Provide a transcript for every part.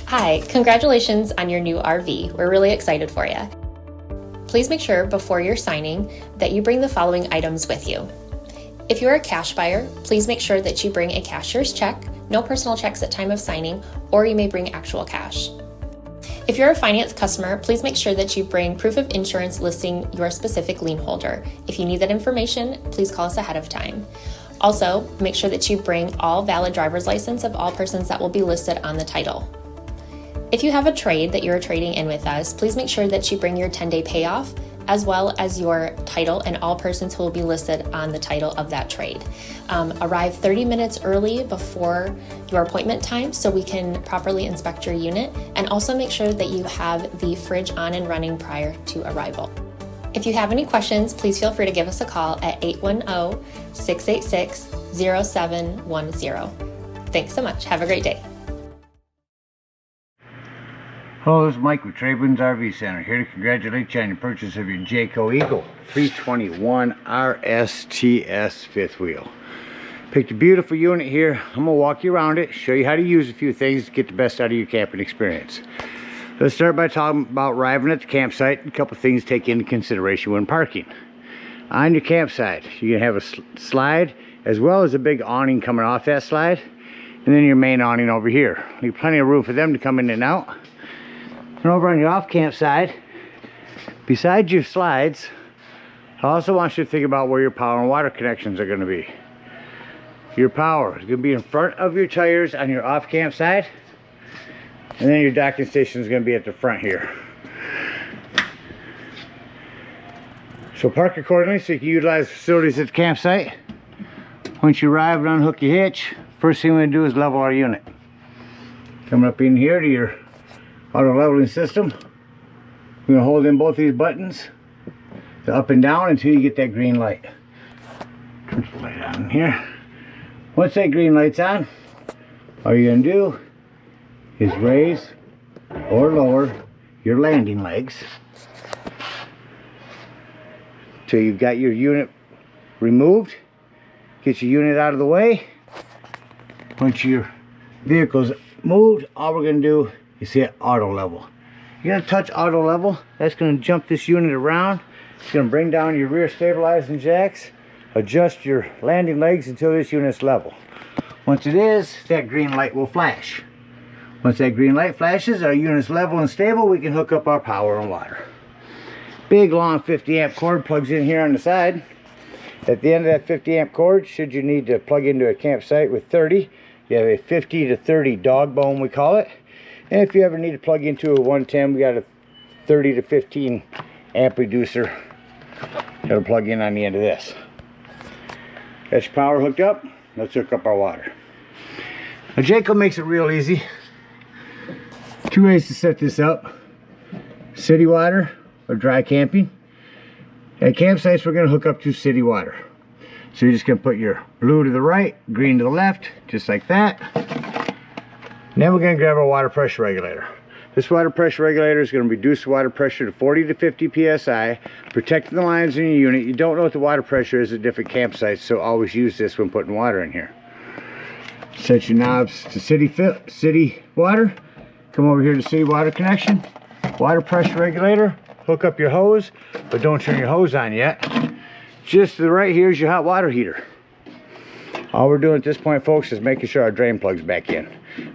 Hi, congratulations on your new RV. We're really excited for you. Please make sure before you're signing that you bring the following items with you. If you're a cash buyer, please make sure that you bring a cashier's check, no personal checks at time of signing, or you may bring actual cash. If you're a finance customer, please make sure that you bring proof of insurance listing your specific lien holder. If you need that information, please call us ahead of time. Also, make sure that you bring all valid driver's license of all persons that will be listed on the title. If you have a trade that you're trading in with us, please make sure that you bring your 10-day payoff as well as your title and all persons who will be listed on the title of that trade. Arrive 30 minutes early before your appointment time so we can properly inspect your unit, and also make sure that you have the fridge on and running prior to arrival. If you have any questions, please feel free to give us a call at 810-686-0710. Thanks so much. Have a great day. Hello, this is Mike with TradeWinds RV Center, here to congratulate you on your purchase of your Jayco Eagle 321 RSTS fifth wheel. Picked a beautiful unit here. I'm going to walk you around it, show you how to use a few things to get the best out of your camping experience. Let's start by talking about arriving at the campsite. A couple things to take into consideration when parking. On your campsite, you're going to have a slide as well as a big awning coming off that slide, and then your main awning over here. Leave plenty of room for them to come in and out. And over on your off camp side, besides your slides, I also want you to think about where your power and water connections are going to be. Your power is going to be in front of your tires on your off camp side, and then your docking station is going to be at the front here. So park accordingly so you can utilize facilities at the campsite. Once you arrive and unhook your hitch, first thing we're going to do is level our unit. Coming up in here to your auto leveling system, we're going to hold in both these buttons, the up and down, until you get that green light. Turn the light on here. Once that green light's on, all you're going to do is raise or lower your landing legs till you've got your unit removed. Get your unit out of the way. Once your vehicle's moved, all we're going to do is hit auto level. You're going to touch auto level. That's going to jump this unit around. It's going to bring down your rear stabilizing jacks, adjust your landing legs until this unit's level. Once it is, that green light will flash. Once that green light flashes, our unit's level and stable, we can hook up our power and water. Big long 50 amp cord plugs in here on the side. At the end of that 50 amp cord, should you need to plug into a campsite with 30, you have a 50 to 30 dog bone, we call it. And if you ever need to plug into a 110, we got a 30 to 15 amp reducer that'll plug in on the end of this. Got your power hooked up. Let's hook up our water. Now, Jayco makes it real easy. Two ways to set this up: city water or dry camping. At campsites, we're going to hook up to city water. So you're just going to put your blue to the right, green to the left, just like that. And then we're going to grab our water pressure regulator. This water pressure regulator is going to reduce the water pressure to 40 to 50 psi, protecting the lines in your unit. You don't know what the water pressure is at different campsites, so always use this when putting water in here. Set your knobs to city water. Come over here to city water connection. Water pressure regulator. Hook up your hose, but don't turn your hose on yet. Just to the right here is your hot water heater. All we're doing at this point, folks, is making sure our drain plug's back in.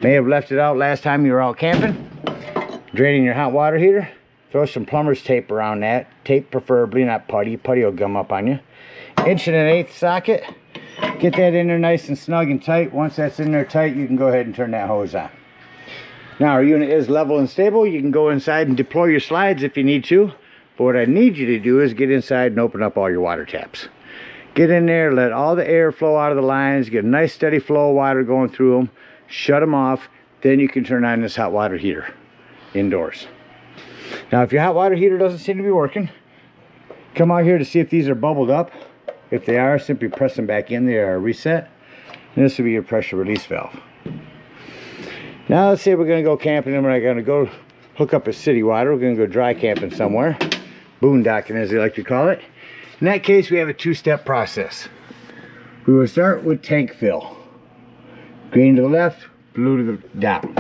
May have left it out last time you were out camping. Draining your hot water heater. Throw some plumber's tape around that. Tape preferably, not putty. Putty will gum up on you. 1.1/8" socket. Get that in there nice and snug and tight. Once that's in there tight, you can go ahead and turn that hose on. Now our unit is level and stable. You can go inside and deploy your slides if you need to. But what I need you to do is get inside and open up all your water taps. Get in there, let all the air flow out of the lines, get a nice steady flow of water going through them, shut them off, then you can turn on this hot water heater indoors. Now if your hot water heater doesn't seem to be working, come out here to see if these are bubbled up. If they are, simply press them back in. They are reset. And this will be your pressure release valve. Now let's say we're going to go camping and we're not going to go hook up a city water. We're going to go dry camping somewhere. Boondocking, as they like to call it. In that case, we have a two-step process. We will start with tank fill. Green to the left, blue to the down.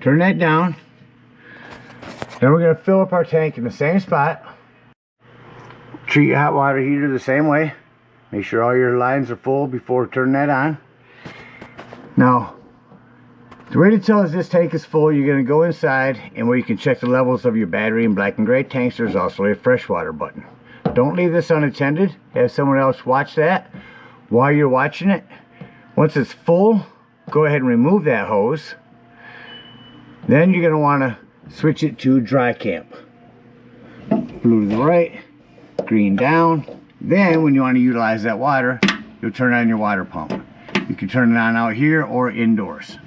Turn that down. Then we're going to fill up our tank in the same spot. Treat your hot water heater the same way. Make sure all your lines are full before turning that on. Now, the way to tell if this tank is full, you're going to go inside, and where you can check the levels of your battery and black and gray tanks, there's also a freshwater button. Don't leave this unattended. Have someone else watch that while you're watching it. Once it's full, go ahead and remove that hose. Then you're going to want to switch it to dry camp. Blue to the right, green down. Then when you want to utilize that water, you'll turn on your water pump. You can turn it on out here or indoors.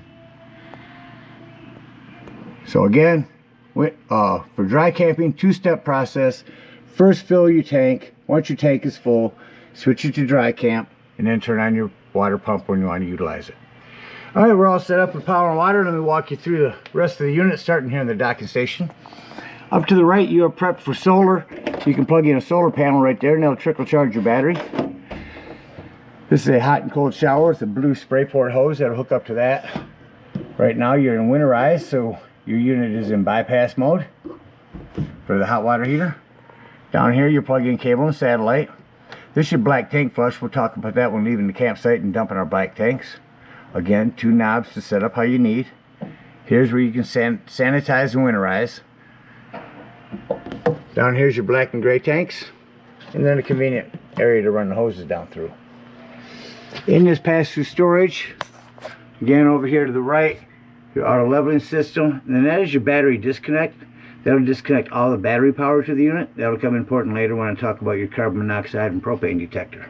So again, for dry camping, two-step process. First, fill your tank. Once your tank is full, switch it to dry camp, and then turn on your water pump when you want to utilize it. All right, we're all set up with power and water. Let me walk you through the rest of the unit, starting here in the docking station. Up to the right, you are prepped for solar. You can plug in a solar panel right there, and that'll trickle charge your battery. This is a hot and cold shower with a blue spray port hose that'll hook up to that. Right now, you're in winterized, so your unit is in bypass mode for the hot water heater. Down here, you plug in cable and satellite. This is your black tank flush. We'll talk about that when leaving the campsite and dumping our black tanks. Again, 2 knobs to set up how you need. Here's where you can sanitize and winterize. Down here's your black and gray tanks, and then a convenient area to run the hoses down through. In this pass-through storage, again over here to the right, your auto leveling system, and then that is your battery disconnect. That'll disconnect all the battery power to the unit. That'll come important later when I talk about your carbon monoxide and propane detector.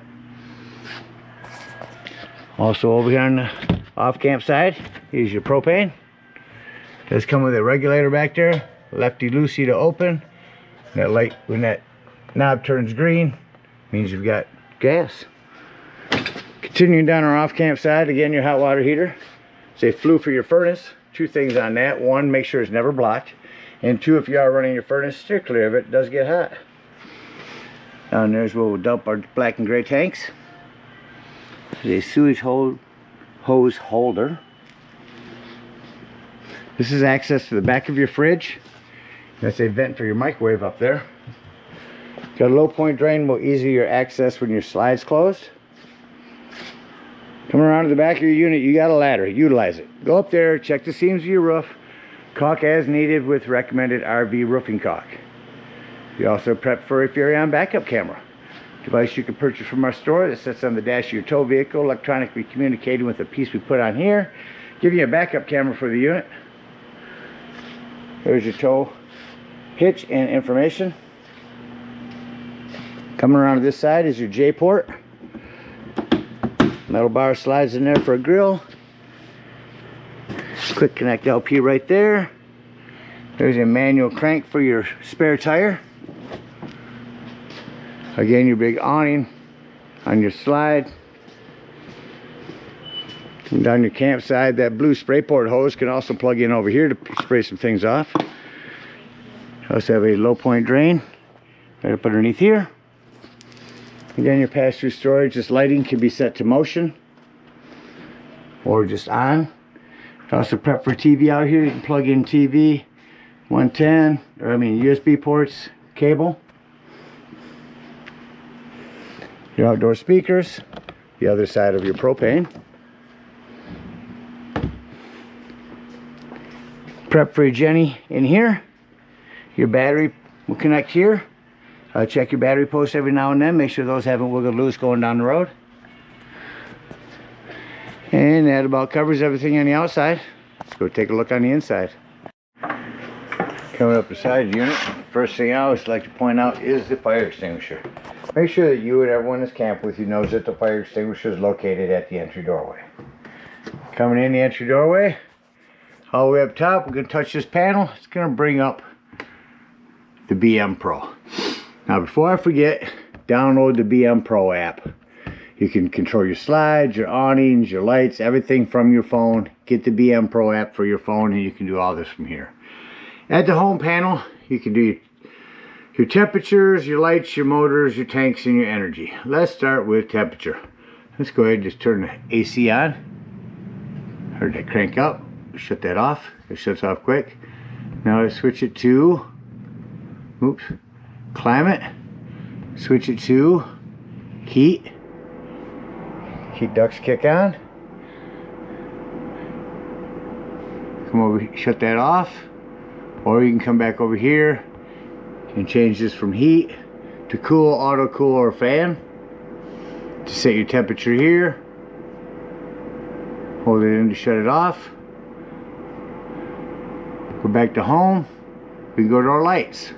Also over here on the off-camp side, here's your propane. Does come with a regulator back there, lefty-loosey to open. That light, when that knob turns green, means you've got gas. Continuing down our off-camp side, again your hot water heater. It's a flue for your furnace. 2 things on that. 1, make sure it's never blocked. And 2, if you are running your furnace, steer clear of it. It does get hot. Down there's where we'll dump our black and gray tanks. There's a sewage hose holder. This is access to the back of your fridge. That's a vent for your microwave up there. Got a low point drain, will ease your access when your slide's closed. Coming around to the back of your unit, you got a ladder. Utilize it. Go up there, check the seams of your roof. Caulk as needed with recommended RV roofing caulk. You also prep for a Furrion backup camera. Device you can purchase from our store that sits on the dash of your tow vehicle, electronically communicating with a piece we put on here. Give you a backup camera for the unit. There's your tow hitch and information. Coming around to this side is your J port. Metal bar slides in there for a grill. Quick connect LP right there. There's a manual crank for your spare tire. Again, your big awning on your slide. And down your campsite, that blue spray port hose can also plug in over here to spray some things off. You also have a low point drain right up underneath here. Again, your pass-through storage, this lighting can be set to motion or just on. Also prep for TV out here. You can plug in TV, 110, USB ports, cable. Your outdoor speakers, the other side of your propane. Prep for your Jenny in here. Your battery will connect here. Check your battery posts every now and then. Make sure those haven't wiggled loose going down the road. And that about covers everything on the outside. Let's go take a look on the inside. Coming up beside the unit, first thing I always like to point out is the fire extinguisher. Make sure that you and everyone that's camped with you knows that the fire extinguisher is located at the entry doorway. Coming in the entry doorway, all the way up top, we're going to touch this panel. It's going to bring up the BM Pro. Now before I forget, download the BM Pro app. You can control your slides, your awnings, your lights, everything from your phone. Get the BM Pro app for your phone and you can do all this from here. At the home panel, you can do your temperatures, your lights, your motors, your tanks, and your energy. Let's start with temperature. Let's go ahead and just turn the AC on. Heard that crank up. shut that off. It shuts off quick. Now let's switch it to, oops, climate. Switch it to heat. Heat ducts kick on. Come over, shut that off. Or you can come back over here and change this from heat to cool, auto cool, or fan. To set your temperature here. Hold it in to shut it off. Go back to home. We can go to our lights.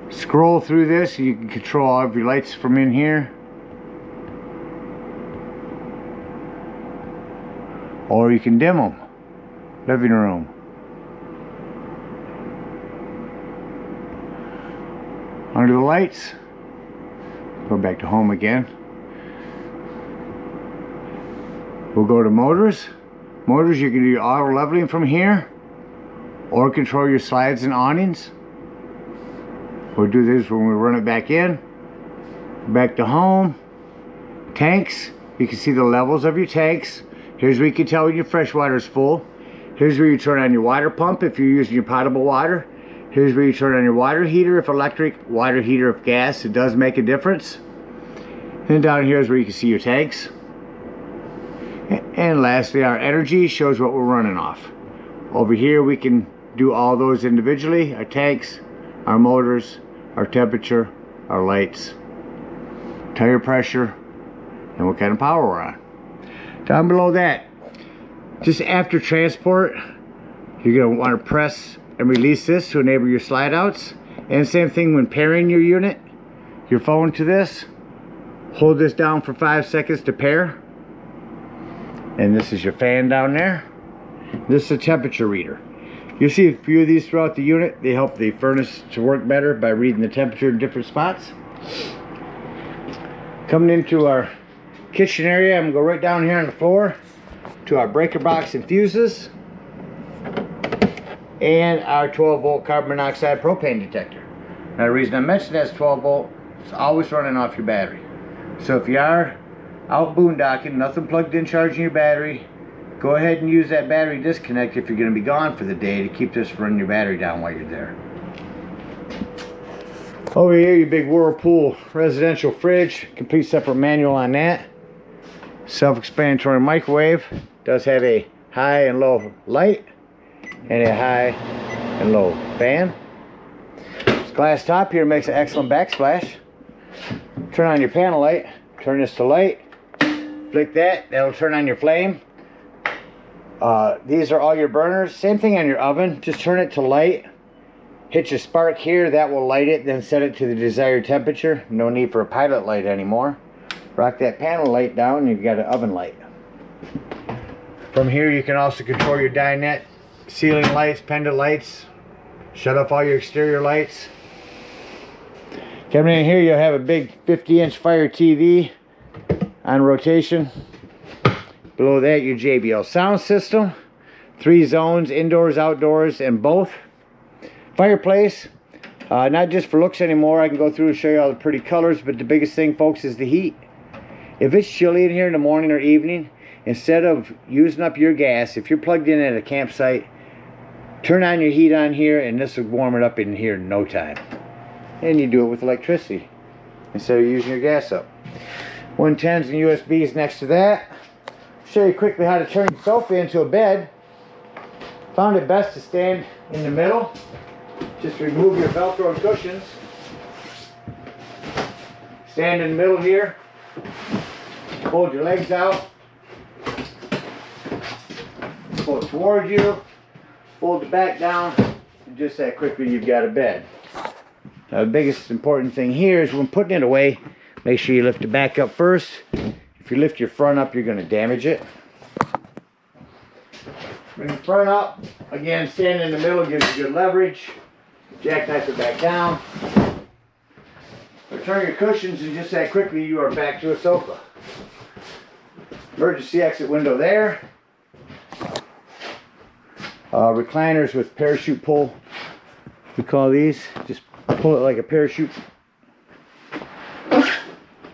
Scroll through this and you can control all of your lights from in here. Or you can dim them. Living room. Under the lights. Go back to home again. We'll go to motors. Motors, you can do your auto leveling from here. Or control your slides and awnings. We'll do this when we run it back in. Back to home. Tanks. You can see the levels of your tanks. Here's where you can tell when your fresh water is full. Here's where you turn on your water pump if you're using your potable water. Here's where you turn on your water heater if electric, water heater if gas. It does make a difference. And down here is where you can see your tanks. And lastly, our energy shows what we're running off. Over here we can do all those individually. Our tanks, our motors, our temperature, our lights, tire pressure, and what kind of power we're on. Down below that, just after transport, you're going to want to press and release this to enable your slide outs. And same thing when pairing your unit, your phone to this. Hold this down for 5 seconds to pair. And this is your fan down there. This is a temperature reader. You'll see a few of these throughout the unit. They help the furnace to work better by reading the temperature in different spots. Coming into our kitchen area, I'm going to go right down here on the floor to our breaker box and fuses and our 12-volt carbon monoxide propane detector. Now the reason I mentioned that's 12 volt, it's always running off your battery. So if you are out boondocking, nothing plugged in charging your battery, go ahead and use that battery disconnect if you're going to be gone for the day to keep this running your battery down while you're there. Over here, your big Whirlpool residential fridge, complete separate manual on that. Self-explanatory microwave, does have a high and low light and a high and low fan. This glass top here makes an excellent backsplash. Turn on your panel light, turn this to light, flick that, that'll turn on your flame. These are all your burners. Same thing on your oven, just turn it to light. Hit your spark here, that will light it, then set it to the desired temperature. No need for a pilot light anymore. Rock that panel light down and you've got an oven light. From here you can also control your dinette, ceiling lights, pendant lights. Shut off all your exterior lights. Coming in here you'll have a big 50-inch Fire TV on rotation. Below that your JBL sound system. 3 zones, indoors, outdoors, and both. Fireplace, not just for looks anymore. I can go through and show you all the pretty colors, but the biggest thing, folks, is the heat. If it's chilly in here in the morning or evening, instead of using up your gas, if you're plugged in at a campsite, turn on your heat on here and this will warm it up in here in no time. And you do it with electricity instead of using your gas up. 110s and USBs next to that. Show you quickly how to turn your sofa into a bed. Found it best to stand in the middle. Just remove your Velcro cushions. Stand in the middle here. Fold your legs out. Fold towards you. Fold the back down. And just that quickly you've got a bed. Now the biggest important thing here is when putting it away, make sure you lift the back up first. If you lift your front up, you're going to damage it. Bring the front up. Again, standing in the middle gives you good leverage. Jackknife it back down. Return your cushions and just that quickly you are back to a sofa. Emergency exit window there. Recliners with parachute pull. We call these. Just pull it like a parachute.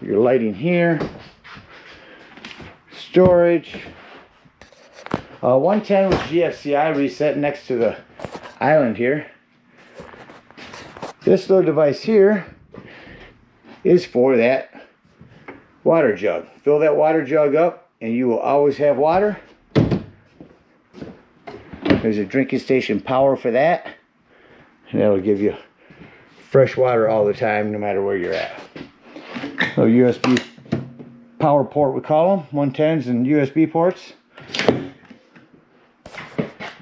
Your lighting here. Storage. 110 with GFCI reset next to the island here. This little device here is for that water jug. Fill that water jug up and you will always have water. There's a drinking station power for that. And that'll give you fresh water all the time, no matter where you're at. So USB power port, we call them, 110s and USB ports.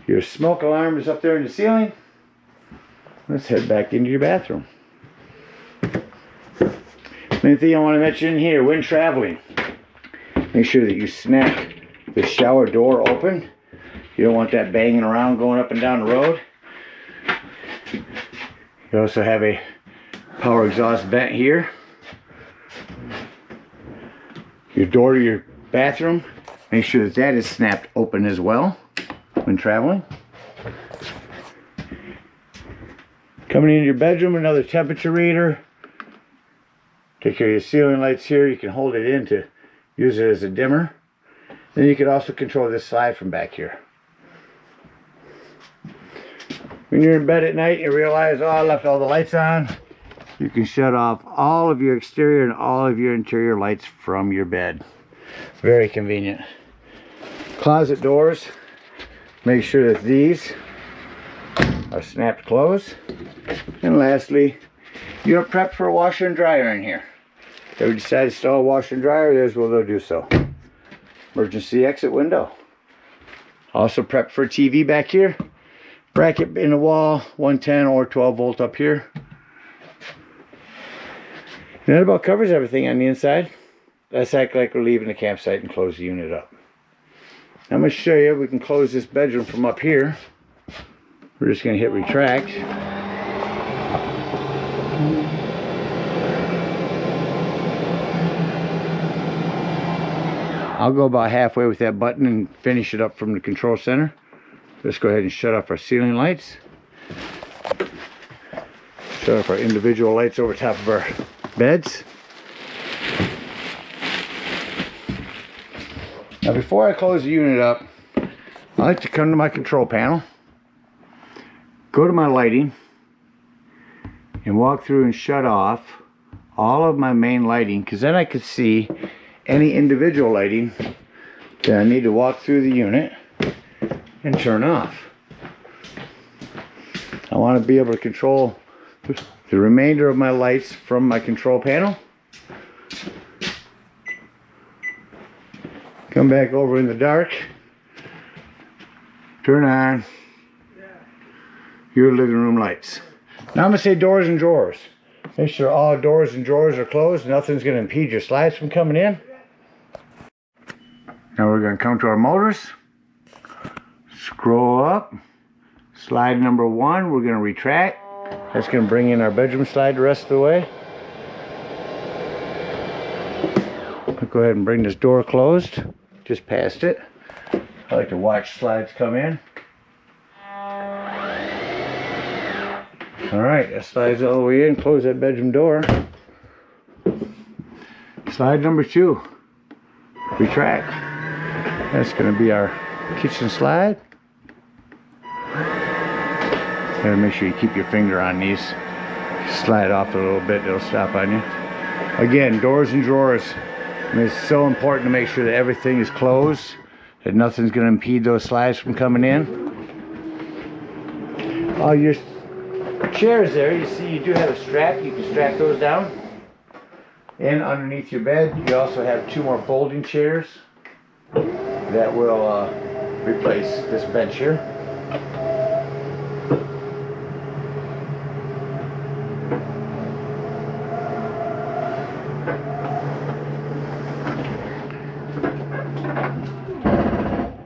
Your smoke alarm is up there in the ceiling. Let's head back into your bathroom. Main thing I want to mention here, when traveling, make sure that you snap the shower door open. You don't want that banging around going up and down the road. You also have a power exhaust vent here. Your door to your bathroom, make sure that that is snapped open as well when traveling. Coming into your bedroom, another temperature reader. Take care of your ceiling lights here. You can hold it in to use it as a dimmer. Then you can also control this slide from back here. When you're in bed at night, you realize, oh, I left all the lights on. You can shut off all of your exterior and all of your interior lights from your bed. Very convenient. Closet doors, make sure that these are snapped closed. And lastly, you're prepped for a washer and dryer in here. If you decide to install a washer and dryer, there's where they'll do so. Emergency exit window. Also prepped for a TV back here. Bracket in the wall, 110 or 12 volt up here. And that about covers everything on the inside. Let's act like we're leaving the campsite and close the unit up. I'm going to show you, we can close this bedroom from up here. We're just going to hit retract. I'll go about halfway with that button and finish it up from the control center. Let's go ahead and shut off our ceiling lights. Shut off our individual lights over top of our beds. Now before I close the unit up, I like to come to my control panel, go to my lighting, and walk through and shut off all of my main lighting, because then I could see any individual lighting that I need to walk through the unit and turn off. I want to be able to control the remainder of my lights from my control panel. Come back over in the dark, turn on your living room lights. Now I'm going to say doors and drawers. Make sure all doors and drawers are closed. Nothing's going to impede your slides from coming in. Now we're going to come to our motors. Scroll up. Slide number 1, we're going to retract. That's going to bring in our bedroom slide the rest of the way. I'll go ahead and bring this door closed. Just past it. I like to watch slides come in. Alright, that slides all the way in. Close that bedroom door. Slide number 2. Retract. That's going to be our kitchen slide. Gotta make sure you keep your finger on these. Slide off a little bit, it'll stop on you. Again, doors and drawers. I mean, it's so important to make sure that everything is closed, that nothing's going to impede those slides from coming in. All your chairs there, you see you do have a strap. You can strap those down. And underneath your bed, you also have 2 more folding chairs that will replace this bench here.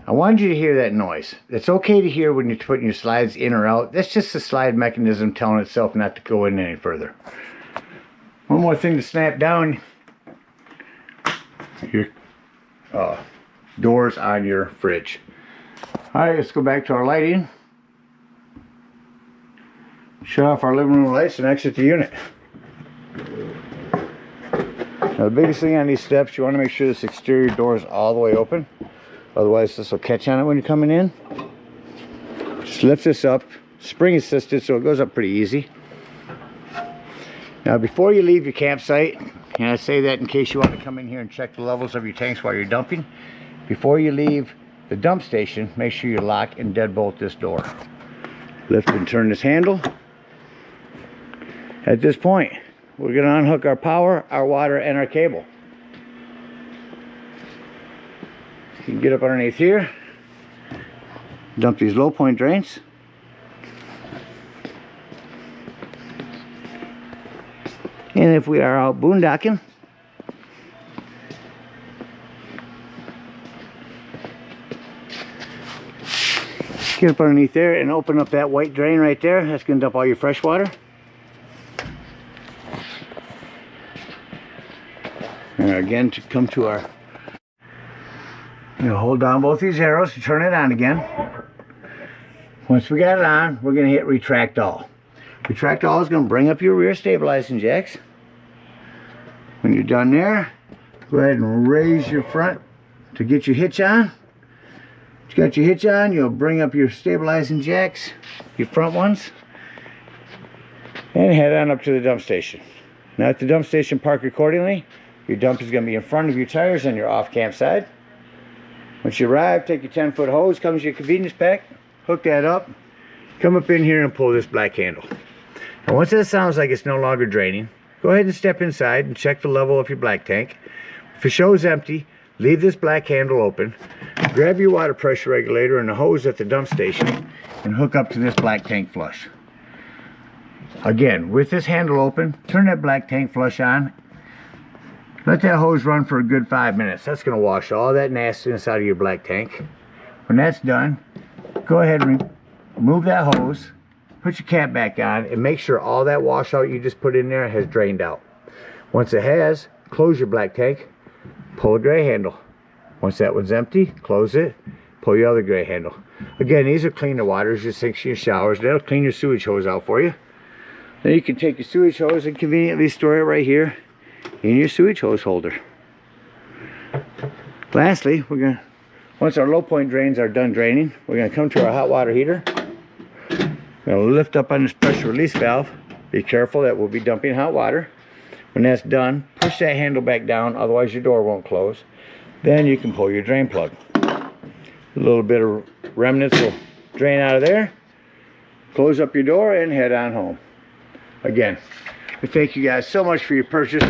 I wanted you to hear that noise. It's okay to hear when you're putting your slides in or out. That's just the slide mechanism telling itself not to go in any further. One more thing to snap down. Your doors on your fridge. Alright, let's go back to our lighting. Shut off our living room lights and exit the unit. Now the biggest thing on these steps, you want to make sure this exterior door is all the way open. Otherwise this will catch on it when you're coming in. Just lift this up, spring assisted, so it goes up pretty easy. Now before you leave your campsite, and I say that in case you want to come in here and check the levels of your tanks while you're dumping, before you leave the dump station, make sure you lock and deadbolt this door. Lift and turn this handle. At this point, we're going to unhook our power, our water, and our cable. You can get up underneath here, dump these low point drains. And if we are out boondocking, get up underneath there and open up that white drain right there. That's going to dump all your fresh water. And again, to come to our, hold down both these arrows to turn it on again. Once we got it on, we're going to hit retract all. Retract all is going to bring up your rear stabilizing jacks. When you're done there, go ahead and raise your front to get your hitch on. Once you got your hitch on, you'll bring up your stabilizing jacks, your front ones, and head on up to the dump station. Now at the dump station, park accordingly. Your dump is going to be in front of your tires on your off camp side. Once you arrive, take your 10-foot hose, comes your convenience pack, hook that up, come up in here and pull this black handle. Now once that sounds like it's no longer draining, go ahead and step inside and check the level of your black tank. If it shows empty, leave this black handle open, grab your water pressure regulator and the hose at the dump station, and hook up to this black tank flush. Again, with this handle open, turn that black tank flush on. Let that hose run for a good 5 minutes. That's going to wash all that nastiness out of your black tank. When that's done, go ahead and remove that hose, put your cap back on, and make sure all that washout you just put in there has drained out. Once it has, close your black tank, pull a gray handle. Once that one's empty, close it, pull your other gray handle. Again, these are cleaner waters, your sinks, your showers. That'll clean your sewage hose out for you. Then you can take your sewage hose and conveniently store it right here in your sewage hose holder. Lastly, once our low point drains are done draining, we're going to come to our hot water heater. We're going to lift up on this pressure release valve. Be careful that we'll be dumping hot water. When that's done, push that handle back down, otherwise your door won't close. Then you can pull your drain plug. A little bit of remnants will drain out of there. Close up your door and head on home. Again, we thank you guys so much for your purchase.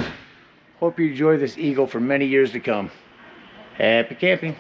Hope you enjoy this Eagle for many years to come. Happy camping.